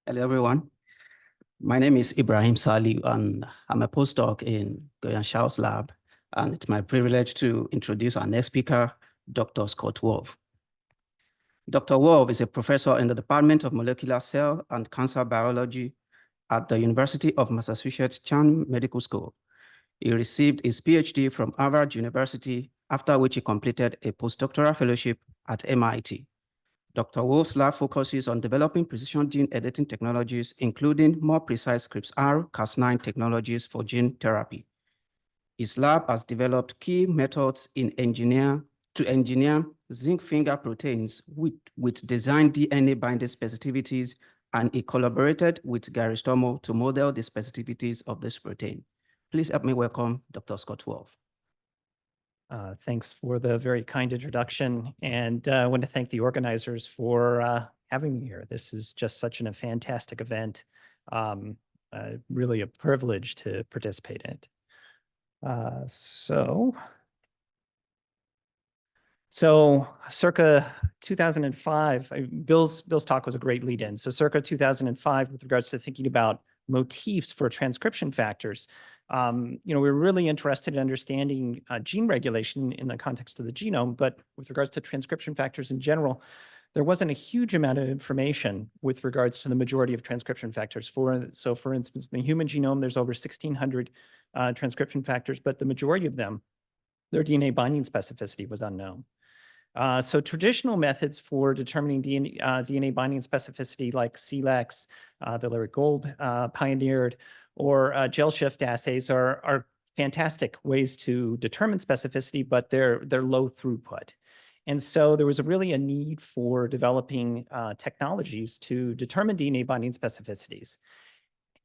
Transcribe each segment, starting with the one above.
Hello, everyone. My name is Ibrahim Salih, and I'm a postdoc in Goyan Shao's lab. And it's my privilege to introduce our next speaker, Dr. Scot Wolfe. Dr. Wolfe is a professor in the Department of Molecular Cell and Cancer Biology at the University of Massachusetts Chan Medical School. He received his PhD from Harvard University, after which he completed a postdoctoral fellowship at MIT. Dr. Wolfe's lab focuses on developing precision gene editing technologies, including more precise CRISPR Cas9 technologies for gene therapy. His lab has developed key methods to engineer zinc-finger proteins with designed DNA binding specificities, and he collaborated with Gary Stormo to model the specificities of this protein. Please help me welcome Dr. Scot Wolfe. Thanks for the very kind introduction, and I want to thank the organizers for having me here. This is just such a fantastic event. Really a privilege to participate in it. So circa 2005, Bill's talk was a great lead-in. So circa 2005, with regards to thinking about motifs for transcription factors, we were really interested in understanding gene regulation in the context of the genome, but with regards to transcription factors in general, there wasn't a huge amount of information with regards to the majority of transcription factors. So for instance, in the human genome, there's over 1,600 transcription factors, but the majority of them, their DNA binding specificity was unknown. So traditional methods for determining DNA binding specificity, like CLEX, that Larry Gold pioneered, or gel shift assays are fantastic ways to determine specificity, but they're low throughput. And so there was really a need for developing technologies to determine DNA binding specificities.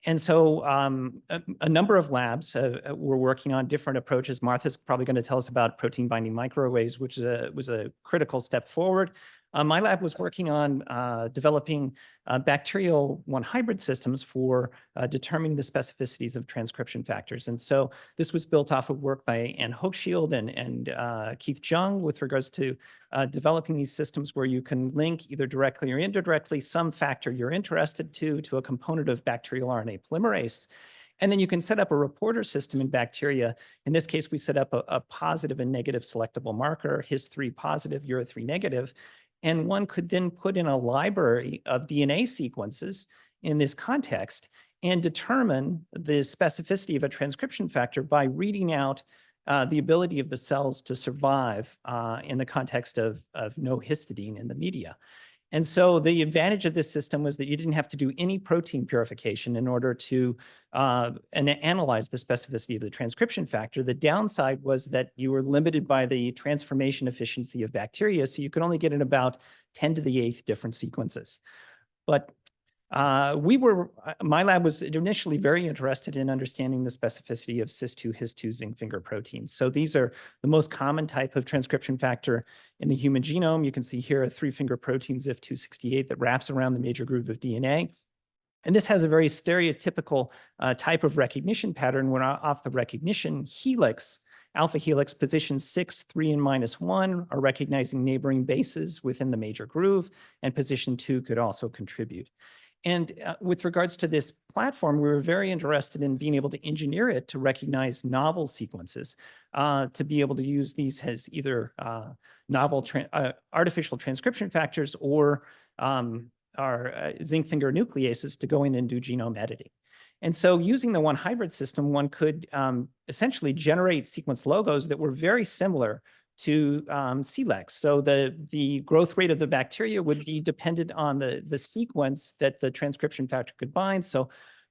And so a number of labs were working on different approaches. Martha's probably going to tell us about protein binding microarrays, which was a critical step forward. My lab was working on developing bacterial one hybrid systems for determining the specificities of transcription factors. And so this was built off of work by Anne Hochschild and Keith Jung with regards to developing these systems where you can link either directly or indirectly some factor you're interested to a component of bacterial RNA polymerase. And then you can set up a reporter system in bacteria. In this case, we set up a positive and negative selectable marker, His3 positive, Ura3 negative. And one could then put in a library of DNA sequences in this context and determine the specificity of a transcription factor by reading out the ability of the cells to survive in the context of no histidine in the media. And so the advantage of this system was that you didn't have to do any protein purification in order to analyze the specificity of the transcription factor. The downside was that you were limited by the transformation efficiency of bacteria, so you could only get in about 10 to the 8th different sequences. But my lab was initially very interested in understanding the specificity of cis2, his2 zinc-finger proteins. So these are the most common type of transcription factor in the human genome. You can see here a 3-finger protein ZIF268 that wraps around the major groove of DNA. And this has a very stereotypical type of recognition pattern where off the recognition helix, alpha helix positions 6, 3, and -1 are recognizing neighboring bases within the major groove, and position 2 could also contribute. And with regards to this platform, we were very interested in being able to engineer it to recognize novel sequences, to be able to use these as either novel artificial transcription factors or zinc-finger nucleases to go in and do genome editing. And so using the one hybrid system, one could essentially generate sequence logos that were very similar to CLEX. So the growth rate of the bacteria would be dependent on the sequence that the transcription factor could bind. So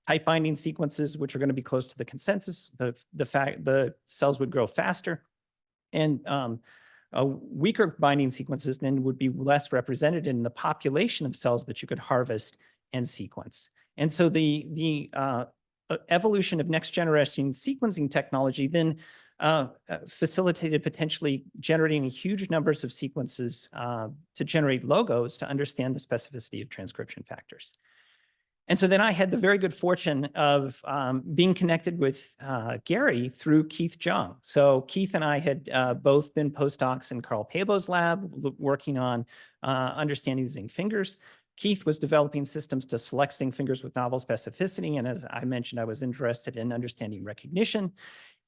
tight binding sequences, which are going to be close to the consensus, the cells would grow faster. And weaker binding sequences then would be less represented in the population of cells that you could harvest and sequence. And so the evolution of next generation sequencing technology then facilitated potentially generating huge numbers of sequences to generate logos to understand the specificity of transcription factors. And so then I had the very good fortune of being connected with Gary through Keith Jung. So Keith and I had both been postdocs in Carl Pabo's lab, working on understanding zinc fingers. Keith was developing systems to select zinc fingers with novel specificity. And as I mentioned, I was interested in understanding recognition.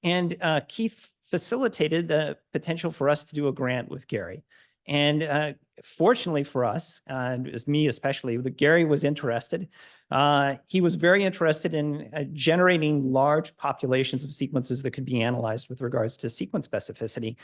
And Keith facilitated the potential for us to do a grant with Gary. And fortunately for us, and as me especially, Gary was interested. He was very interested in generating large populations of sequences that could be analyzed with regards to sequence specificity.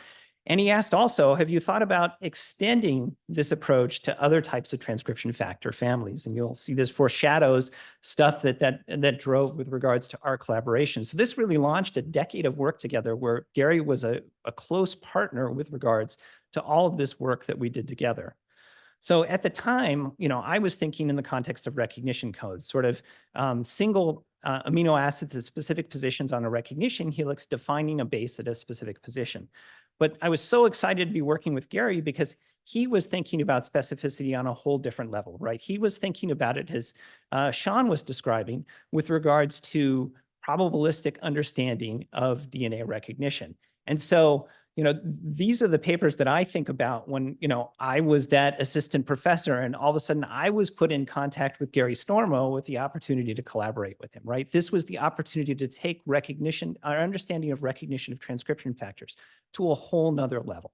And he asked also, have you thought about extending this approach to other types of transcription factor families? And you'll see this foreshadows stuff that drove with regards to our collaboration. So this really launched a decade of work together where Gary was a close partner with regards to all of this work that we did together. So at the time, I was thinking in the context of recognition codes, sort of single amino acids at specific positions on a recognition helix defining a base at a specific position. But I was so excited to be working with Gary because he was thinking about specificity on a whole different level, right? He was thinking about it as Sean was describing with regards to probabilistic understanding of DNA recognition. And so, these are the papers that I think about when, I was that assistant professor and all of a sudden I was put in contact with Gary Stormo with the opportunity to collaborate with him, right? This was the opportunity to take recognition, our understanding of recognition of transcription factors to a whole nother level.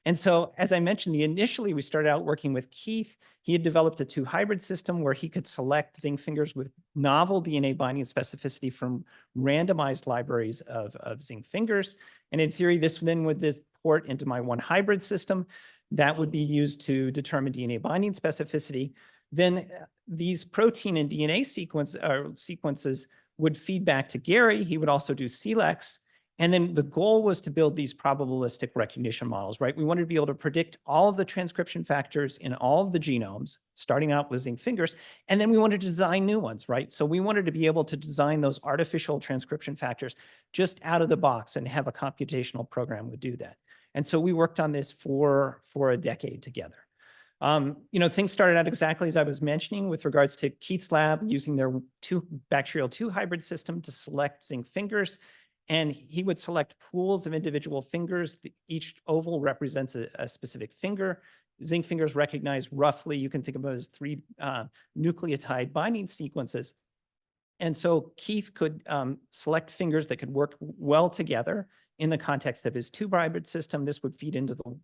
And so, as I mentioned, initially we started out working with Keith. He had developed a 2 hybrid system where he could select zinc fingers with novel DNA binding specificity from randomized libraries of zinc fingers. And in theory, this then would port into my 1 hybrid system that would be used to determine DNA binding specificity. Then these protein and DNA sequences would feed back to Gary. He would also do CLEX. And then the goal was to build these probabilistic recognition models, right? We wanted to be able to predict all of the transcription factors in all of the genomes, starting out with zinc fingers, and then we wanted to design new ones, right? So we wanted to be able to design those artificial transcription factors just out of the box and have a computational program would do that. And so we worked on this for a decade together. Things started out exactly as I was mentioning with regards to Keith's lab using their bacterial 2 hybrid system to select zinc fingers. And he would select pools of individual fingers. Each oval represents a specific finger. Zinc fingers recognize roughly, you can think of it as 3 nucleotide binding sequences. And so Keith could select fingers that could work well together in the context of his 2 hybrid system. This would feed into the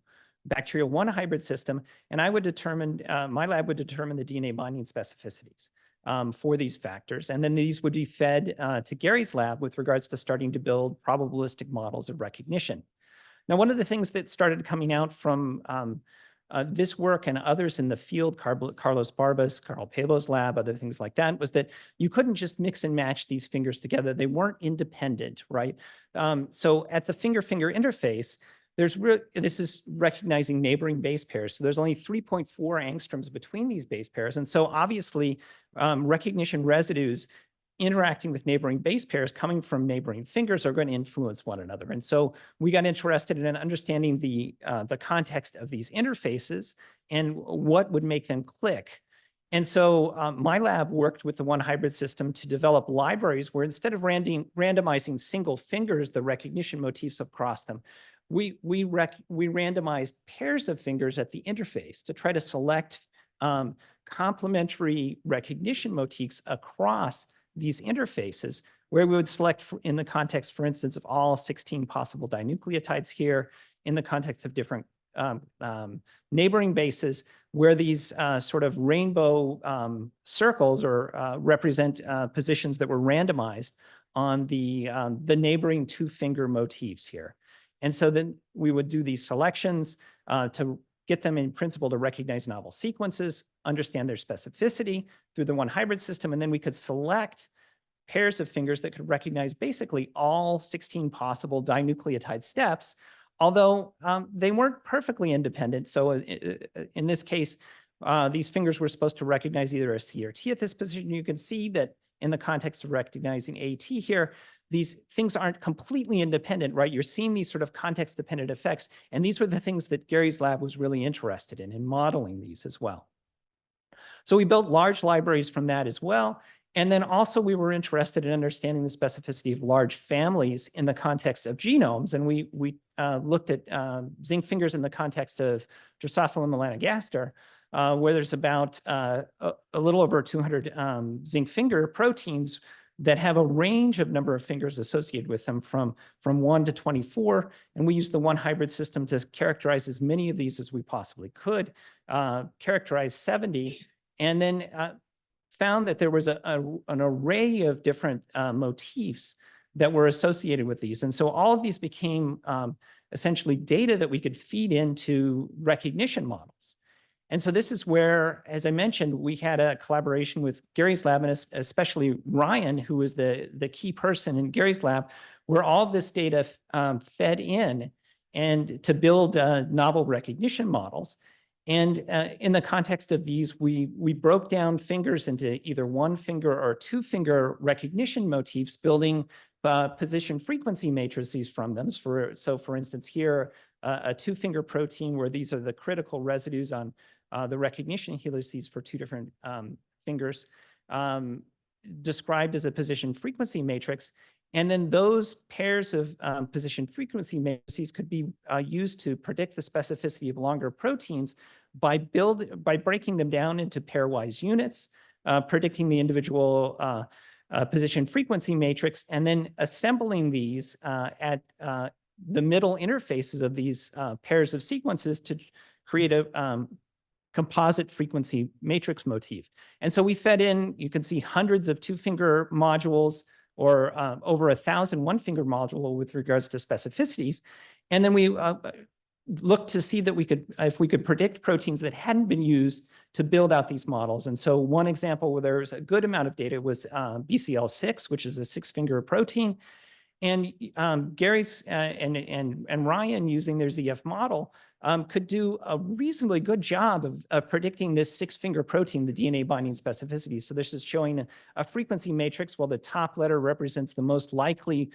bacterial 1 hybrid system. And I would determine, my lab would determine the DNA binding specificities for these factors. And then these would be fed to Gary's lab with regards to starting to build probabilistic models of recognition. Now, one of the things that started coming out from this work and others in the field, Carlos Barbas, Carl Pebo's lab, other things like that, was that you couldn't just mix and match these fingers together. They weren't independent, right? So at the finger-finger interface, this is recognizing neighboring base pairs. So there's only 3.4 angstroms between these base pairs. And so obviously recognition residues interacting with neighboring base pairs coming from neighboring fingers are going to influence one another. And so we got interested in understanding the context of these interfaces and what would make them click. And so my lab worked with the 1 hybrid system to develop libraries where instead of randomizing single fingers, the recognition motifs across them, we randomized pairs of fingers at the interface to try to select complementary recognition motifs across these interfaces, where we would select in the context, for instance, of all 16 possible dinucleotides here, in the context of different neighboring bases, where these sort of rainbow circles or represent positions that were randomized on the neighboring 2-finger motifs here. And so then we would do these selections to get them in principle to recognize novel sequences, understand their specificity through the 1 hybrid system, and then we could select pairs of fingers that could recognize basically all 16 possible dinucleotide steps, although they weren't perfectly independent. So in this case, these fingers were supposed to recognize either a C or T at this position. You can see that in the context of recognizing AT here, these things aren't completely independent, right? You're seeing these sort of context-dependent effects. And these were the things that Gary's lab was really interested in modeling these as well. So we built large libraries from that as well. And then also we were interested in understanding the specificity of large families in the context of genomes. And we looked at zinc fingers in the context of Drosophila melanogaster. where there's about a little over 200 zinc-finger proteins that have a range of number of fingers associated with them from 1 to 24. And we used the one hybrid system to characterize as many of these as we possibly could, characterize 70, and then found that there was an array of different motifs that were associated with these. And so all of these became essentially data that we could feed into recognition models. And so this is where, as I mentioned, we had a collaboration with Gary's lab, and especially Ryan, who was the key person in Gary's lab, where all of this data fed in and to build novel recognition models. And in the context of these, we broke down fingers into either one finger or two finger recognition motifs, building position frequency matrices from them. So for instance, here, a two finger protein where these are the critical residues on the recognition helices for two different fingers, described as a position frequency matrix. And then those pairs of position frequency matrices could be used to predict the specificity of longer proteins by breaking them down into pairwise units, predicting the individual position frequency matrix, and then assembling these at the middle interfaces of these pairs of sequences to create a composite frequency matrix motif. And so we fed in, you can see hundreds of two-finger modules or over 1,000 one-finger module with regards to specificities. And then we looked to see that if we could predict proteins that hadn't been used to build out these models. And so one example where there was a good amount of data was BCL6, which is a six-finger protein. And Gary's and Ryan, using their ZF model, could do a reasonably good job of predicting this six-finger protein, the DNA binding specificity. So this is showing a frequency matrix. While the top letter represents the most likely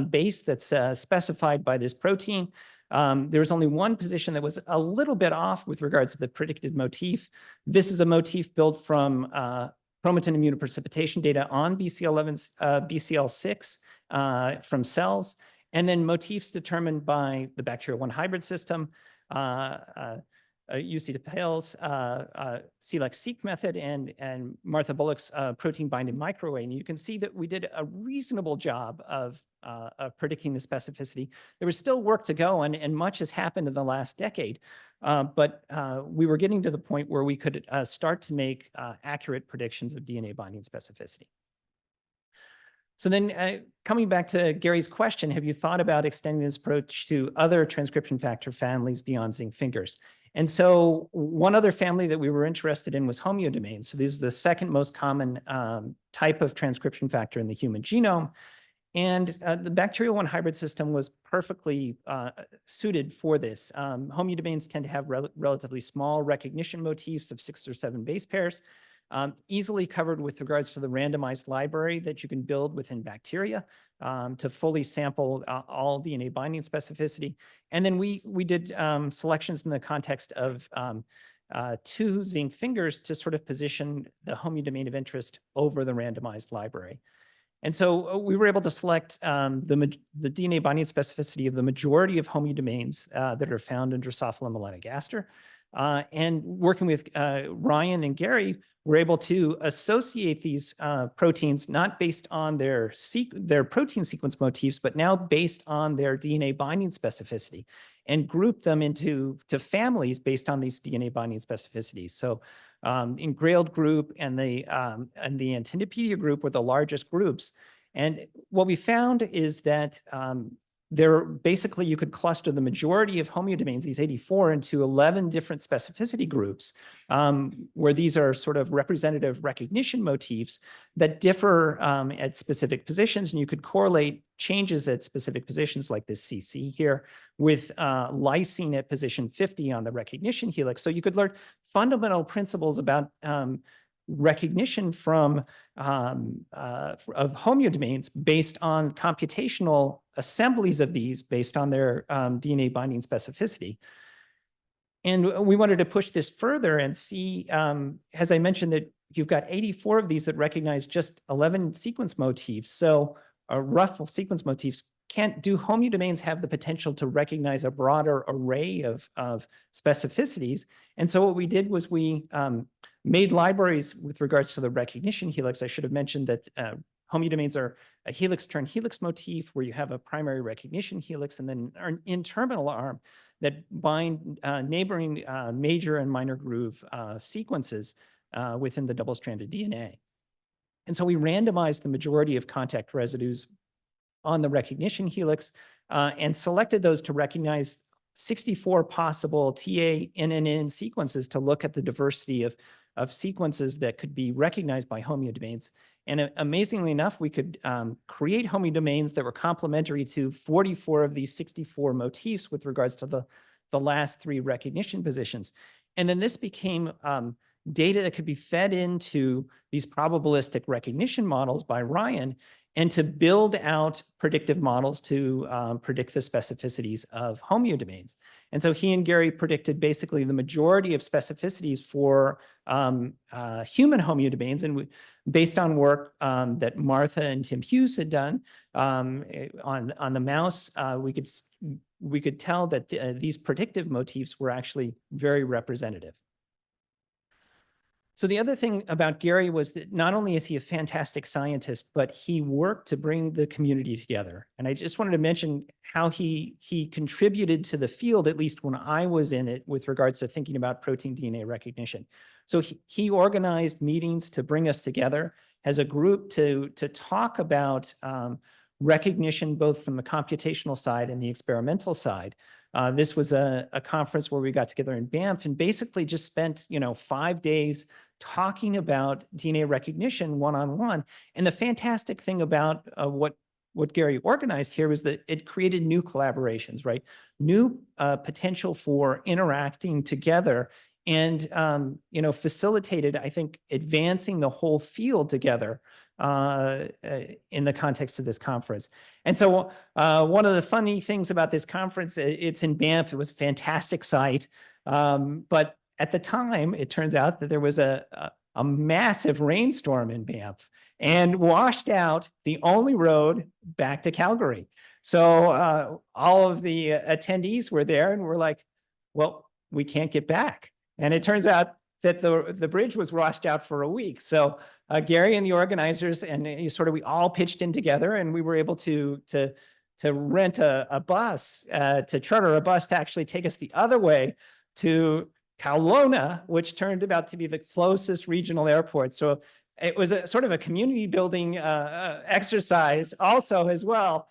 base that's specified by this protein, there was only one position that was a little bit off with regards to the predicted motif. This is a motif built from chromatin immunoprecipitation data on BCL6 from cells, and then motifs determined by the bacterial one hybrid system, UC DePale's CLEX-seq method, and Martha Bullock's protein binding microarray. And you can see that we did a reasonable job of predicting the specificity. There was still work to go, and much has happened in the last decade. But we were getting to the point where we could start to make accurate predictions of DNA binding specificity. So then coming back to Gary's question, have you thought about extending this approach to other transcription factor families beyond zinc fingers? And so one other family that we were interested in was homeodomains. So this is the second most common type of transcription factor in the human genome. And the bacterial one hybrid system was perfectly suited for this. Homeodomains tend to have relatively small recognition motifs of 6 or 7 base pairs, easily covered with regards to the randomized library that you can build within bacteria to fully sample all DNA binding specificity. And then we did selections in the context of 2 zinc fingers to sort of position the homeodomain of interest over the randomized library. And so we were able to select the DNA binding specificity of the majority of homeodomains that are found in Drosophila melanogaster. And working with Ryan and Gary, we're able to associate these proteins not based on their protein sequence motifs, but now based on their DNA binding specificity, and group them into families based on these DNA binding specificities. So engrailed group and the Antindipedia group were the largest groups. And what we found is that basically you could cluster the majority of homeodomains, these 84, into 11 different specificity groups, where these are sort of representative recognition motifs that differ at specific positions. And you could correlate changes at specific positions like this CC here with lysine at position 50 on the recognition helix. So you could learn fundamental principles about recognition of homeodomains based on computational assemblies of these based on their DNA binding specificity. And we wanted to push this further and see, as I mentioned, that you've got 84 of these that recognize just 11 sequence motifs. So rough sequence motifs do homeodomains have the potential to recognize a broader array of specificities? And so what we did was we made libraries with regards to the recognition helix. I should have mentioned that homeodomains are a helix-turn-helix motif where you have a primary recognition helix and then an N-terminal arm that bind neighboring major and minor groove sequences within the double-stranded DNA. And so we randomized the majority of contact residues on the recognition helix and selected those to recognize 64 possible TA NNN sequences to look at the diversity of sequences that could be recognized by homeodomains. And amazingly enough, we could create homeodomains that were complementary to 44 of these 64 motifs with regards to the last 3 recognition positions. And then this became data that could be fed into these probabilistic recognition models by Ryan and to build out predictive models to predict the specificities of homeodomains. And so he and Gary predicted basically the majority of specificities for human homeodomains. And based on work that Martha and Tim Hughes had done on the mouse, we could tell that these predictive motifs were actually very representative. So the other thing about Gary was that not only is he a fantastic scientist, but he worked to bring the community together. And I just wanted to mention how he contributed to the field, at least when I was in it, with regards to thinking about protein DNA recognition. So he organized meetings to bring us together as a group to talk about recognition, both from the computational side and the experimental side. This was a conference where we got together in Banff and basically just spent 5 days talking about DNA recognition one-on-one. And the fantastic thing about what Gary organized here was that it created new collaborations, right? New potential for interacting together and facilitated, I think, advancing the whole field together in the context of this conference. And so one of the funny things about this conference, it's in Banff, it was a fantastic site. But at the time, it turns out that there was a massive rainstorm in Banff and washed out the only road back to Calgary. So all of the attendees were there and were like, well, we can't get back. And it turns out that the bridge was washed out for a week. So Gary and the organizers and we all pitched in together, and we were able to rent a bus, to charter a bus to actually take us the other way to Kelowna, which turned out to be the closest regional airport. So it was a sort of a community building exercise also as well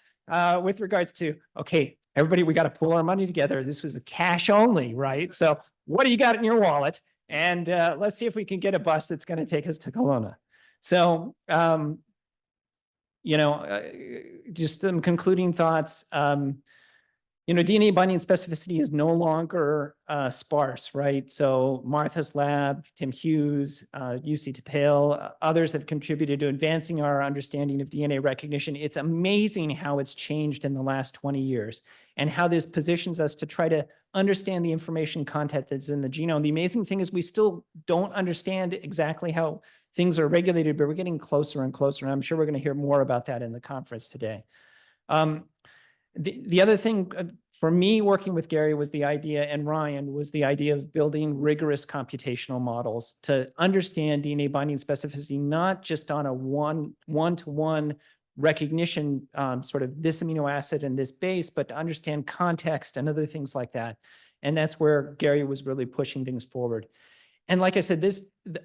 with regards to, okay, everybody, we got to pull our money together. This was a cash only, right? So what do you got in your wallet? And let's see if we can get a bus that's going to take us to Kelowna. So, just some concluding thoughts. DNA binding specificity is no longer sparse, right? So Martha's lab, Tim Hughes, UC Tapale, others have contributed to advancing our understanding of DNA recognition. It's amazing how it's changed in the last 20 years and how this positions us to try to understand the information content that's in the genome. The amazing thing is we still don't understand exactly how things are regulated, but we're getting closer and closer. And I'm sure we're going to hear more about that in the conference today. The other thing for me working with Gary was the idea, and Ryan, was the idea of building rigorous computational models to understand DNA binding specificity, not just on a one-to-one recognition, sort of this amino acid and this base, but to understand context and other things like that. And that's where Gary was really pushing things forward. And like I said,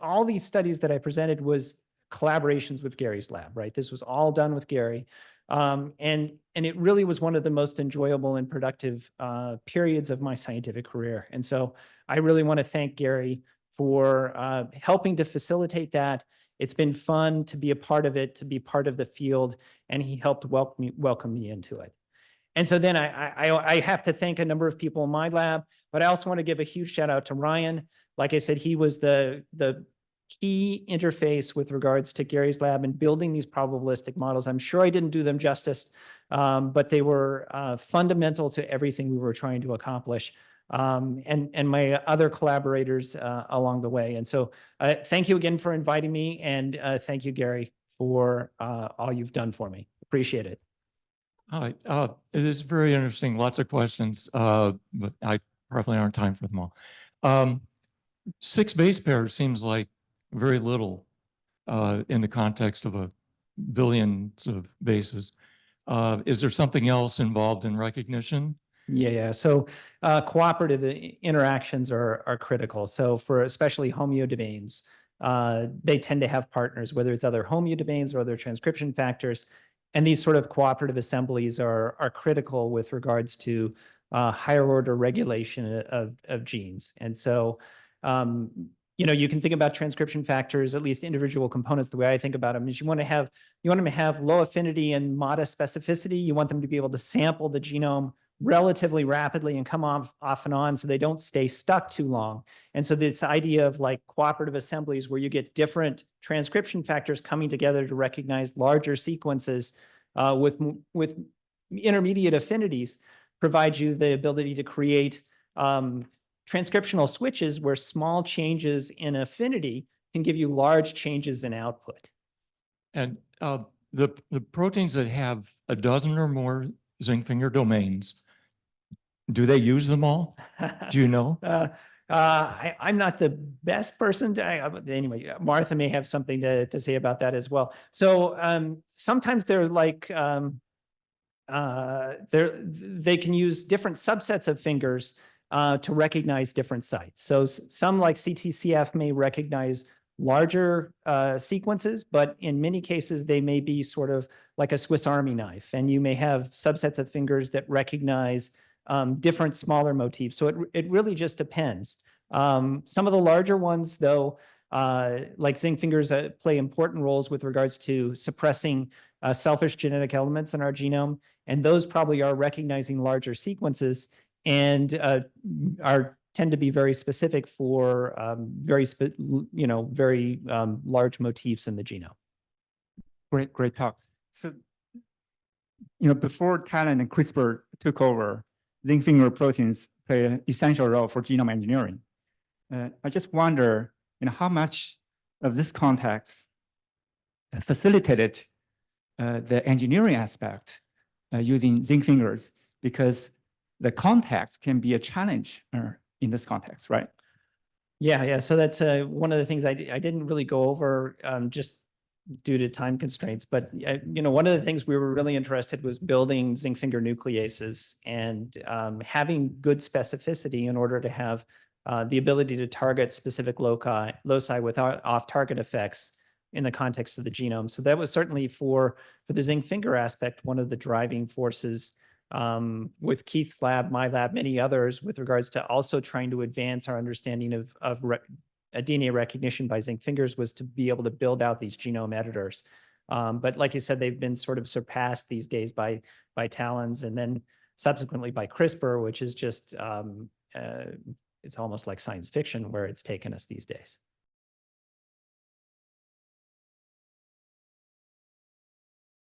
all these studies that I presented was collaborations with Gary's lab, right? This was all done with Gary. And it really was one of the most enjoyable and productive periods of my scientific career. And so I really want to thank Gary for helping to facilitate that. It's been fun to be a part of it, to be part of the field, and he helped welcome me into it. And so then I have to thank a number of people in my lab, but I also want to give a huge shout out to Ryan. Like I said, he was the key interface with regards to Gary's lab and building these probabilistic models. I'm sure I didn't do them justice, but they were fundamental to everything we were trying to accomplish, and my other collaborators along the way. And so thank you again for inviting me, and thank you, Gary, for all you've done for me. Appreciate it. Hi, it is very interesting. Lots of questions, but I probably aren't time for them all. 6 base pairs seems like very little in the context of a billions of bases. Is there something else involved in recognition? Yeah. So cooperative interactions are critical. So for especially homeodomains, they tend to have partners, whether it's other homeodomains or other transcription factors. And these sort of cooperative assemblies are critical with regards to higher order regulation of genes. And so, you can think about transcription factors, at least individual components. The way I think about them is you want them to have low affinity and modest specificity. You want them to be able to sample the genome relatively rapidly and come off and on so they don't stay stuck too long. And so this idea of like cooperative assemblies where you get different transcription factors coming together to recognize larger sequences with intermediate affinities provides you the ability to create transcriptional switches where small changes in affinity can give you large changes in output. And the proteins that have a dozen or more zinc-finger domains, do they use them all? Do you know? I'm not the best person to, anyway, Martha may have something to say about that as well. So sometimes they're like, they can use different subsets of fingers to recognize different sites. So some like CTCF may recognize larger sequences, but in many cases, they may be sort of like a Swiss Army knife. And you may have subsets of fingers that recognize different smaller motifs. So it really just depends. Some of the larger ones, though, like zinc fingers play important roles with regards to suppressing selfish genetic elements in our genome. And those probably are recognizing larger sequences and tend to be very specific for very large motifs in the genome. Great talk. So, before TALEN and CRISPR took over, zinc finger proteins play an essential role for genome engineering. I just wonder, how much of this context facilitated the engineering aspect using zinc fingers, because the context can be a challenge in this context, right? Yeah. So that's one of the things I didn't really go over just due to time constraints. But one of the things we were really interested was building zinc finger nucleases and having good specificity in order to have the ability to target specific loci without off-target effects in the context of the genome. So that was certainly for the zinc finger aspect, one of the driving forces with Keith's lab, my lab, many others, with regards to also trying to advance our understanding of DNA recognition by zinc fingers, was to be able to build out these genome editors. But like you said, they've been sort of surpassed these days by TALENs and then subsequently by CRISPR, which is just, it's almost like science fiction where it's taken us these days.